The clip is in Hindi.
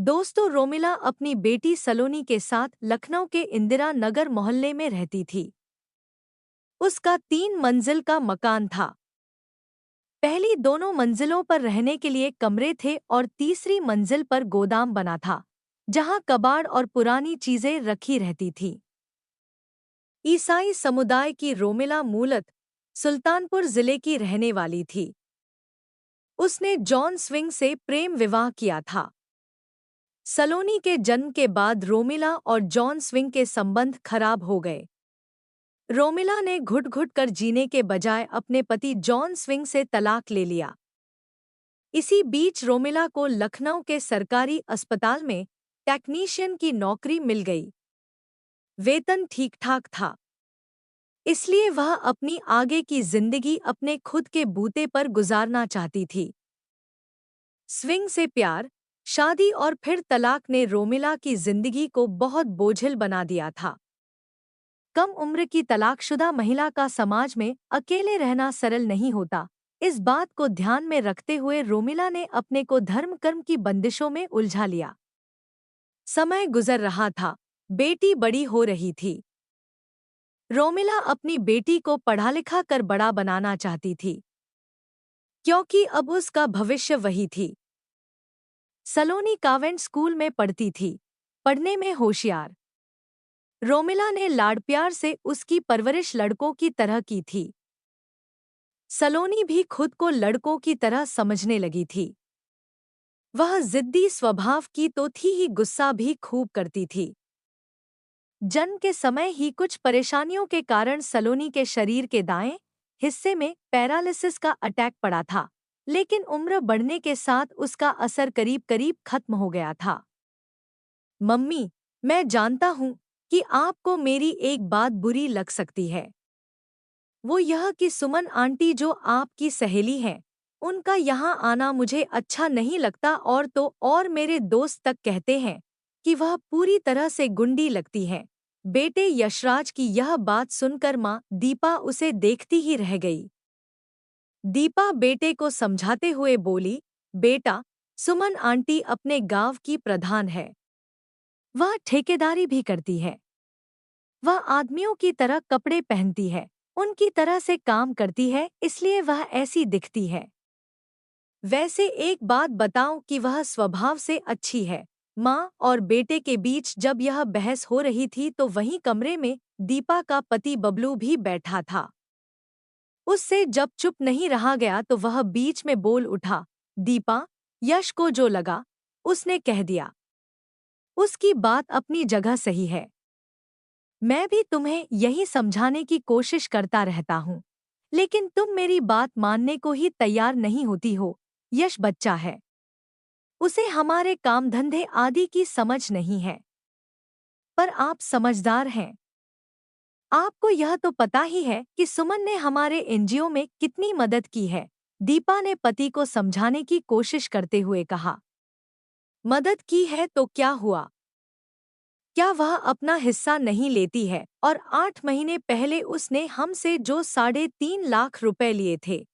दोस्तों, रोमिला अपनी बेटी सलोनी के साथ लखनऊ के इंदिरा नगर मोहल्ले में रहती थी। उसका 3 मंजिल का मकान था। पहली दोनों मंजिलों पर रहने के लिए कमरे थे और तीसरी मंजिल पर गोदाम बना था, जहां कबाड़ और पुरानी चीजें रखी रहती थीं। ईसाई समुदाय की रोमिला मूलतः सुल्तानपुर जिले की रहने वाली थी। उसने जॉन स्विंग से प्रेम विवाह किया था। सलोनी के जन्म के बाद रोमिला और जॉन स्विंग के संबंध खराब हो गए। रोमिला ने घुट-घुट कर जीने के बजाय अपने पति जॉन स्विंग से तलाक ले लिया। इसी बीच रोमिला को लखनऊ के सरकारी अस्पताल में टेक्नीशियन की नौकरी मिल गई। वेतन ठीक-ठाक था, इसलिए वह अपनी आगे की जिंदगी अपने खुद के बूते पर गुजारना चाहती थी। स्विंग से प्यार, शादी और फिर तलाक ने रोमिला की जिंदगी को बहुत बोझिल बना दिया था। कम उम्र की तलाकशुदा महिला का समाज में अकेले रहना सरल नहीं होता। इस बात को ध्यान में रखते हुए रोमिला ने अपने को धर्म कर्म की बंदिशों में उलझा लिया। समय गुजर रहा था, बेटी बड़ी हो रही थी। रोमिला अपनी बेटी को पढ़ा लिखा कर बड़ा बनाना चाहती थी, क्योंकि अब उसका भविष्य वही थी। सलोनी कॉन्वेंट स्कूल में पढ़ती थी, पढ़ने में होशियार। रोमिला ने लाड़ प्यार से उसकी परवरिश लड़कों की तरह की थी। सलोनी भी खुद को लड़कों की तरह समझने लगी थी। वह जिद्दी स्वभाव की तो थी ही, गुस्सा भी खूब करती थी। जन्म के समय ही कुछ परेशानियों के कारण सलोनी के शरीर के दाएं हिस्से में पैरालिसिस का अटैक पड़ा था, लेकिन उम्र बढ़ने के साथ उसका असर करीब-करीब खत्म हो गया था। मम्मी, मैं जानता हूँ कि आपको मेरी एक बात बुरी लग सकती है। वो यह कि सुमन आंटी जो आपकी सहेली हैं, उनका यहाँ आना मुझे अच्छा नहीं लगता, और तो और मेरे दोस्त तक कहते हैं कि वह पूरी तरह से गुंडी लगती है। बेटे यशराज की यह बात सुनकर माँ दीपा उसे देखती ही रह गई। दीपा बेटे को समझाते हुए बोली, बेटा, सुमन आंटी अपने गांव की प्रधान है। वह ठेकेदारी भी करती है। वह आदमियों की तरह कपड़े पहनती है, उनकी तरह से काम करती है, इसलिए वह ऐसी दिखती है। वैसे एक बात बताऊं कि वह स्वभाव से अच्छी है। माँ और बेटे के बीच जब यह बहस हो रही थी तो वहीं कमरे में दीपा का पति बबलू भी बैठा था। उससे जब चुप नहीं रहा गया तो वह बीच में बोल उठा, दीपा, यश को जो लगा उसने कह दिया। उसकी बात अपनी जगह सही है। मैं भी तुम्हें यही समझाने की कोशिश करता रहता हूँ, लेकिन तुम मेरी बात मानने को ही तैयार नहीं होती हो। यश बच्चा है, उसे हमारे काम धंधे आदि की समझ नहीं है, पर आप समझदार हैं। आपको यह तो पता ही है कि सुमन ने हमारे एनजीओ में कितनी मदद की है। दीपा ने पति को समझाने की कोशिश करते हुए कहा। मदद की है तो क्या हुआ? क्या वह अपना हिस्सा नहीं लेती है? और 8 महीने पहले उसने हमसे जो 3.5 लाख रुपए लिए थे,